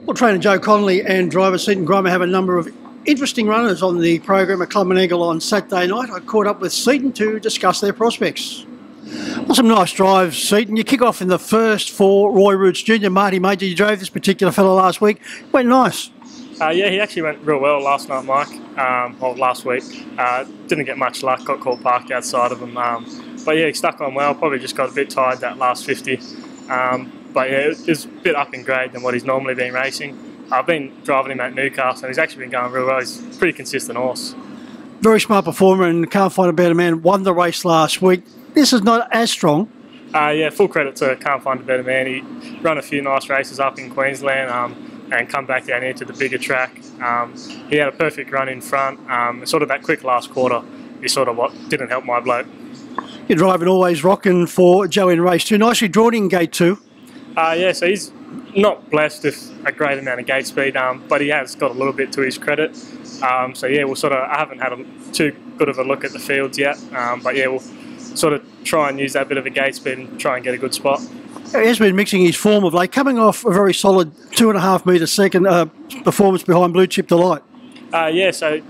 Well, trainer Joe Connolly and driver Seaton Grima have a number of interesting runners on the program at Club and Eagle on Saturday night. I caught up with Seaton to discuss their prospects. Well, some nice drives, Seaton. You kick off in the first for Roy Roots Jr. Marty Major, you drove this particular fellow last week. Went nice. Yeah, he actually went real well last night, Mike, or last week. Didn't get much luck, got caught parked outside of him. But yeah, he stuck on well, probably just got a bit tired that last 50. But yeah, it was a bit up in grade than what he's normally been racing. I've been driving him at Newcastle and he's actually been going real well. He's a pretty consistent horse. Very smart performer and can't find a better man. Won the race last week. This is not as strong. Yeah, full credit to Can't Find a Better Man. He run a few nice races up in Queensland and come back down here to the bigger track. He had a perfect run in front. Sort of that quick last quarter is sort of what didn't help my bloke. You're driving Always Rockin' for Joe in race 2. Nicely drawn in gate 2. Yeah, so he's not blessed with a great amount of gate speed, but he has got a little bit to his credit. So yeah, I haven't had too good of a look at the fields yet, but yeah, we'll sort of try and use that bit of a gate speed and try and get a good spot. He has been mixing his form of late, coming off a very solid 2.5 metre second performance behind Blue Chip Delight. Yeah, so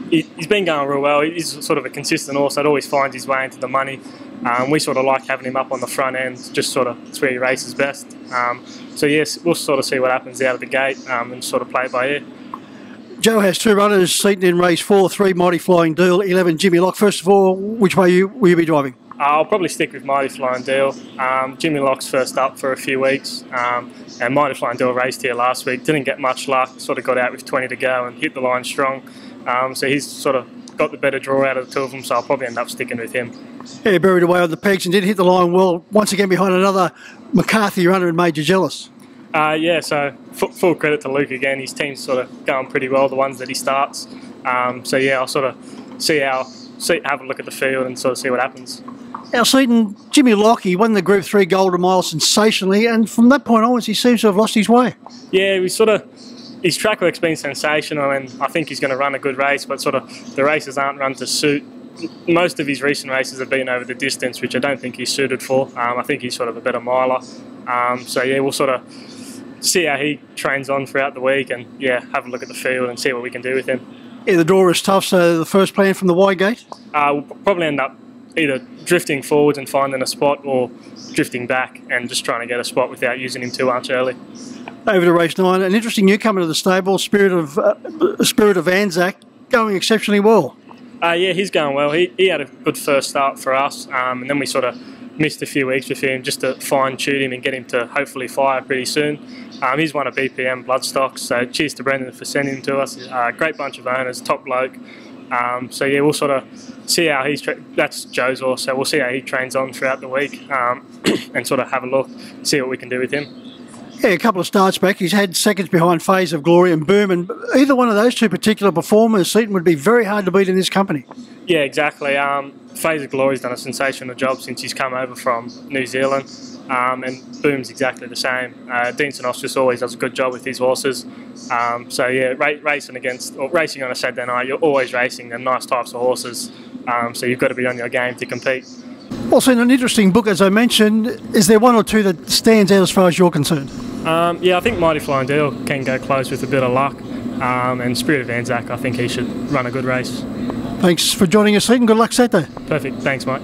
he's been going real well. He's sort of a consistent horse that always finds his way into the money. We sort of like having him up on the front end, just sort of it's where he races best. So yes, we'll sort of see what happens out of the gate and sort of play it by ear. Joe has 2 runners, Seaton in race 4, 3 Mighty Flying Deal, 11 Jimmy Lock. First of all, which way will you be driving? I'll probably stick with Mighty Flying Deal. Jimmy Lock's first up for a few weeks, and Mighty Flying Deal raced here last week. Didn't get much luck, sort of got out with 20 to go and hit the line strong. So he's sort of got the better draw out of the two of them, so I'll probably end up sticking with him. Yeah, buried away on the pegs and did hit the line well, once again behind another McCarthy runner and Major Jealous. Yeah, so full credit to Luke again. His team's sort of going pretty well, the ones that he starts. So yeah, I'll sort of have a look at the field and sort of see what happens. Now, Seaton, Jimmy Lock, he won the Group 3 Golden Mile sensationally, and from that point onwards, he seems to have lost his way. Yeah, his track work's been sensational, and I think he's going to run a good race, but sort of the races aren't run to suit. Most of his recent races have been over the distance, which I don't think he's suited for. I think he's sort of a better miler. So yeah, we'll sort of see how he trains on throughout the week and yeah, have a look at the field and see what we can do with him. Yeah, the draw is tough, so the first plan from the wide gate? We'll probably end up either drifting forwards and finding a spot or drifting back and just trying to get a spot without using him too much early. Over to race 9, an interesting newcomer to the stable, Spirit of Anzac, going exceptionally well. Yeah, he's going well. He had a good first start for us, and then we sort of missed a few weeks with him just to fine-tune him and get him to hopefully fire pretty soon. He's won a BPM Bloodstock, so cheers to Brendan for sending him to us. Great bunch of owners, top bloke. So yeah, we'll sort of see how that's Joe's horse, so we'll see how he trains on throughout the week and sort of have a look, see what we can do with him. Yeah, a couple of starts back. He's had seconds behind Phase of Glory and Boom, and either one of those two particular performers, Seaton, would be very hard to beat in this company. Yeah, exactly. Phase of Glory's done a sensational job since he's come over from New Zealand, and Boom's exactly the same. Dean St just always does a good job with his horses. So yeah, racing on a Saturday night, you're always racing the nice types of horses. So you've got to be on your game to compete. Well, Seaton, an interesting book, as I mentioned. Is there one or two that stands out as far as you're concerned? Yeah, I think Mighty Flying Deal can go close with a bit of luck. And Spirit of Anzac, I think he should run a good race. Thanks for joining us, Seaton. Good luck Saturday. Perfect. Thanks, mate.